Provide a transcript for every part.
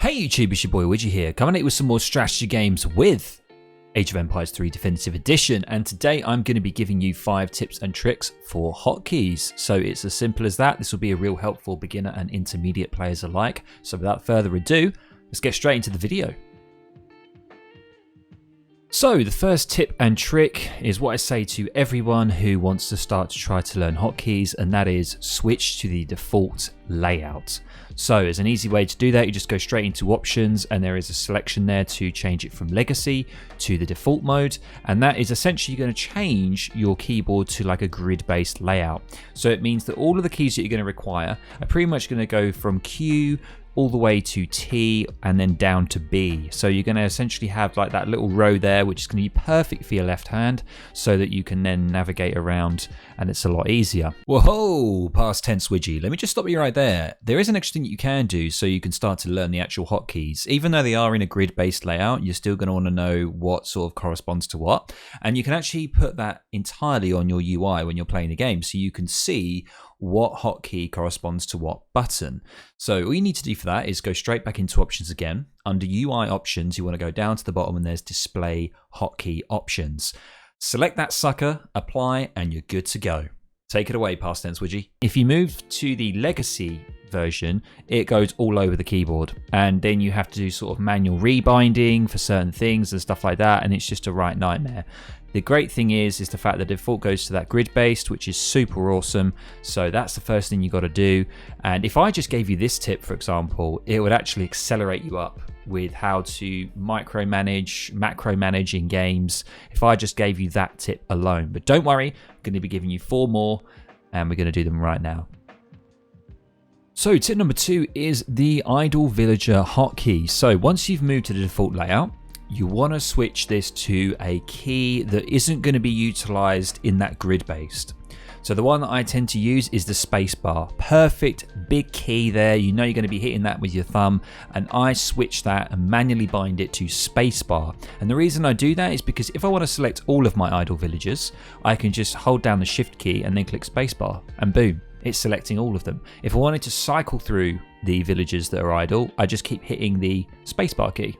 Hey YouTube, it's your boy Widgie here, coming at you with some more strategy games with Age of Empires 3 Definitive Edition, and today I'm going to be giving you 5 tips and tricks for hotkeys. So it's as simple as that. This will be a real helpful beginner and intermediate players alike. So without further ado, let's get straight into the video. So the first tip and trick is what I say to everyone who wants to start to try to learn hotkeys, and that is switch to the default layout. So as an easy way to do that, you just go straight into options and there is a selection there to change it from legacy to the default mode, and that is essentially going to change your keyboard to like a grid based layout. So it means that all of the keys that you're going to require are pretty much going to go from Q all the way to T and then down to B. So you're going to essentially have like that little row there, which is going to be perfect for your left hand so that you can then navigate around and it's a lot easier. Whoa, past tense Widgie. Let me just stop you right there. There is an extra thing you can do so you can start to learn the actual hotkeys. Even though they are in a grid-based layout, you're still going to want to know what sort of corresponds to what. And you can actually put that entirely on your UI when you're playing the game so you can see what hotkey corresponds to what button. So all you need to do for that is go straight back into options again. Under UI options, you want to go down to the bottom and there's display hotkey options. Select that sucker, apply, and you're good to go. Take it away, past tense Widgie. If you move to the legacy version, it goes all over the keyboard, and then you have to do sort of manual rebinding for certain things and stuff like that, and it's just a right nightmare. The great thing is the fact that default goes to that grid-based, which is super awesome. So that's the first thing you got to do. And if I just gave you this tip, for example, it would actually accelerate you up with how to micromanage, macro manage in games. If I just gave you that tip alone. But don't worry, I'm going to be giving you 4 more, and we're going to do them right now. So tip number 2 is the idle villager hotkey. So once you've moved to the default layout, you want to switch this to a key that isn't going to be utilized in that grid based. So the one that I tend to use is the space bar. Perfect big key there. You know you're going to be hitting that with your thumb, and I switch that and manually bind it to space bar. And the reason I do that is because if I want to select all of my idle villagers, I can just hold down the shift key and then click space bar, and boom, it's selecting all of them. If I wanted to cycle through the villagers that are idle, I just keep hitting the spacebar key.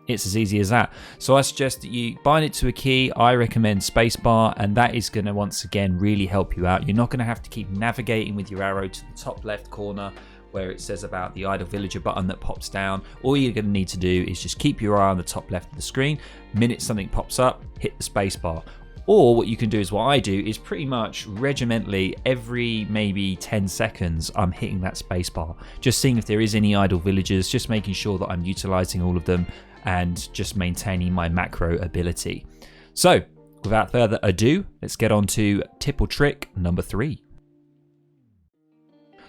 It's as easy as that. So I suggest that you bind it to a key. I recommend spacebar, and that is going to once again really help you out. You're not going to have to keep navigating with your arrow to the top left corner where it says about the idle villager button that pops down. All you're going to need to do is just keep your eye on the top left of the screen. Minute something pops up, hit the spacebar. Or what you can do is what I do is pretty much regimentally every maybe 10 seconds I'm hitting that spacebar, just seeing if there is any idle villagers, just making sure that I'm utilizing all of them and just maintaining my macro ability. So without further ado, let's get on to tip or trick number 3.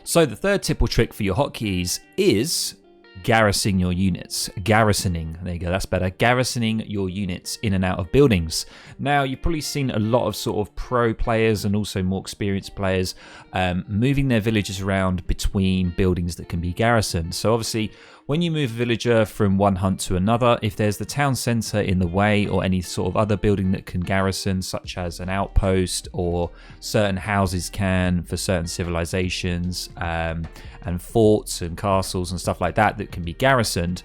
So the third tip or trick for your hotkeys is garrisoning your units. Garrisoning, there you go, that's better. Garrisoning your units in and out of buildings. Now, you've probably seen a lot of sort of pro players and also more experienced players moving their villagers around between buildings that can be garrisoned. So obviously, when you move a villager from one hunt to another, if there's the town centre in the way or any sort of other building that can garrison, such as an outpost or certain houses can for certain civilizations, and forts and castles and stuff like that that can be garrisoned,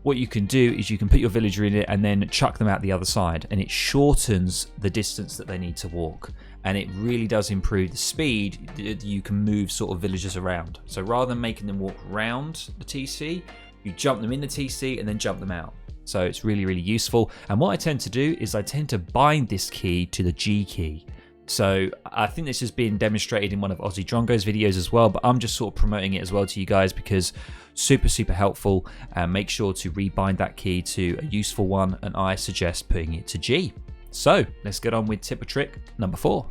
what you can do is you can put your villager in it and then chuck them out the other side, and it shortens the distance that they need to walk, and it really does improve the speed that you can move sort of villagers around. So rather than making them walk around the TC, you jump them in the TC and then jump them out. So it's really, really useful. And what I tend to do is I tend to bind this key to the G key. So I think this has been demonstrated in one of Aussie Drongo's videos as well, but I'm just sort of promoting it as well to you guys because super helpful. And make sure to rebind that key to a useful one, and I suggest putting it to G. So let's get on with tip or trick number 4.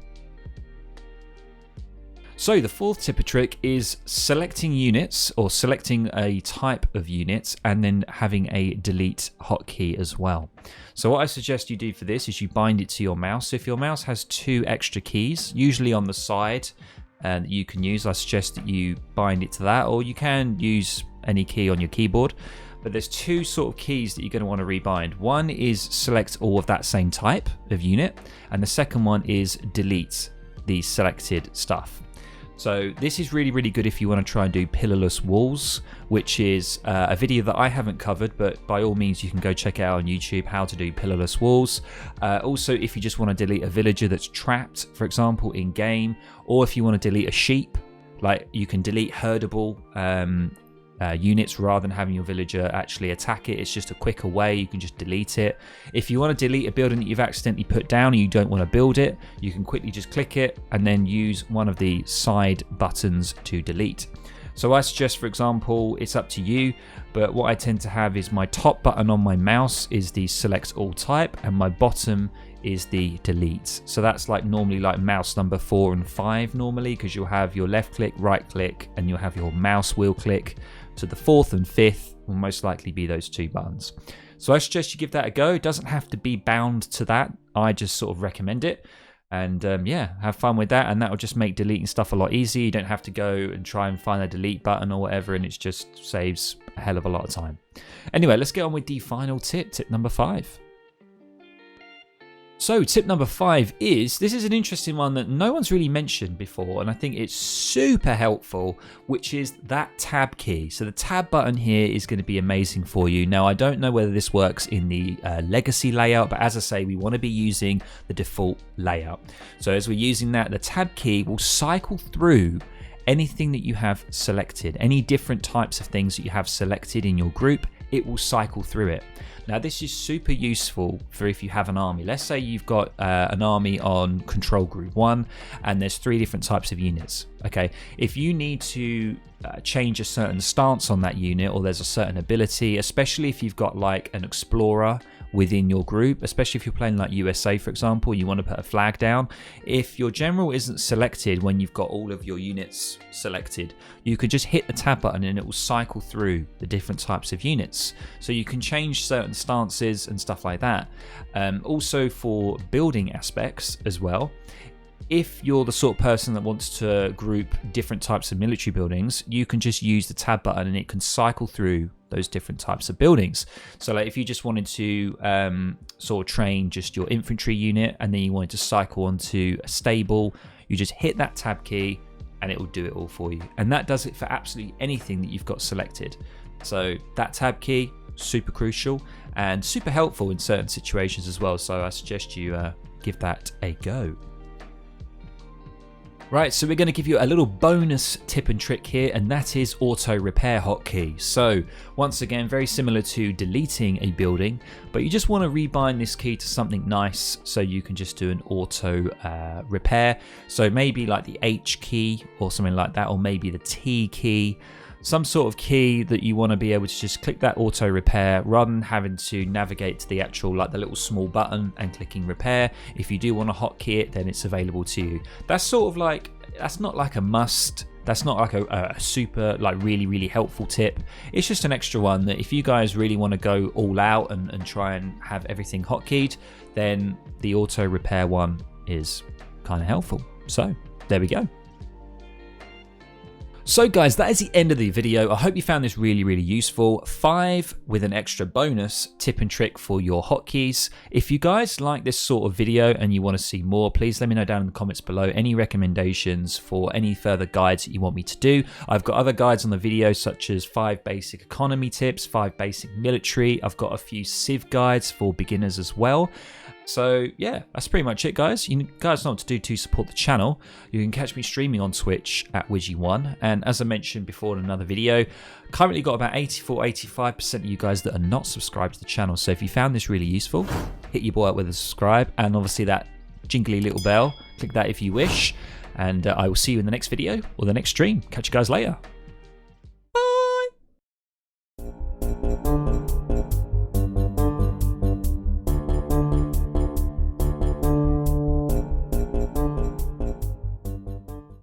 So the fourth tip or trick is selecting units, or selecting a type of unit and then having a delete hotkey as well. So what I suggest you do for this is you bind it to your mouse. If your mouse has 2 extra keys, usually on the side, and you can use, I suggest that you bind it to that, or you can use any key on your keyboard. But there's 2 sort of keys that you're going to want to rebind. One is select all of that same type of unit, and the second one is delete the selected stuff. So this is really, really good if you want to try and do pillarless walls, which is a video that I haven't covered, but by all means you can go check it out on YouTube, how to do pillarless walls. Also, if you just want to delete a villager that's trapped, for example, in game, or if you want to delete a sheep, like you can delete herdable units rather than having your villager actually attack it. It's just a quicker way. You can just delete it. If you want to delete a building that you've accidentally put down and you don't want to build it, you can quickly just click it and then use one of the side buttons to delete. So I suggest, for example, it's up to you, but what I tend to have is my top button on my mouse is the select all type and my bottom is the delete. So that's like normally like mouse number 4 and 5 normally, because you'll have your left click, right click, and you'll have your mouse wheel click. So the 4th and 5th will most likely be those 2 buttons. So I suggest you give that a go. It doesn't have to be bound to that. I just sort of recommend it. And yeah, have fun with that. And that will just make deleting stuff a lot easier. You don't have to go and try and find a delete button or whatever. And it just saves a hell of a lot of time. Anyway, let's get on with the final tip, tip number 5. So tip number 5 is, this is an interesting one that no one's really mentioned before, and I think it's super helpful, which is that tab key. So the tab button here is going to be amazing for you. Now, I don't know whether this works in the legacy layout, but as I say, we want to be using the default layout. So as we're using that, the tab key will cycle through anything that you have selected, any different types of things that you have selected in your group, it will cycle through it. Now this is super useful for if you have an army. Let's say you've got an army on control group 1 and there's 3 different types of units. Okay, if you need to change a certain stance on that unit, or there's a certain ability, especially if you've got like an explorer within your group, especially if you're playing like USA, for example, you want to put a flag down. If your general isn't selected when you've got all of your units selected, you could just hit the tab button and it will cycle through the different types of units. So you can change certain stances and stuff like that. Also for building aspects as well. If you're the sort of person that wants to group different types of military buildings, you can just use the tab button and it can cycle through those different types of buildings. So like if you just wanted to sort of train just your infantry unit and then you wanted to cycle onto a stable, you just hit that tab key and it will do it all for you. And that does it for absolutely anything that you've got selected. So that tab key, super crucial and super helpful in certain situations as well. So I suggest you give that a go. Right, so we're going to give you a little bonus tip and trick here, and that is auto repair hotkey. So once again, very similar to deleting a building, but you just want to rebind this key to something nice so you can just do an auto repair. So maybe like the H key or something like that, or maybe the T key. Some sort of key that you want to be able to just click that auto repair rather than having to navigate to the actual, like the little small button and clicking repair. If you do want to hotkey it, then it's available to you. That's sort of like, that's not like a must. That's not like a super, like really, really helpful tip. It's just an extra one that if you guys really want to go all out and try and have everything hotkeyed, then the auto repair one is kind of helpful. So there we go. So guys, that is the end of the video. I hope you found this really, really useful. 5 with an extra bonus tip and trick for your hotkeys. If you guys like this sort of video and you want to see more, please let me know down in the comments below any recommendations for any further guides that you want me to do. I've got other guides on the video such as 5 basic economy tips, 5 basic military. I've got a few civ guides for beginners as well. So yeah, that's pretty much it, guys. You guys know what to do to support the channel. You can catch me streaming on Twitch at Widgie1, and as I mentioned before in another video, currently got about 84-85% of you guys that are not subscribed to the channel. So if you found this really useful, hit your boy up with a subscribe and obviously that jingly little bell. Click that if you wish, and I will see you in the next video or the next stream. Catch you guys later.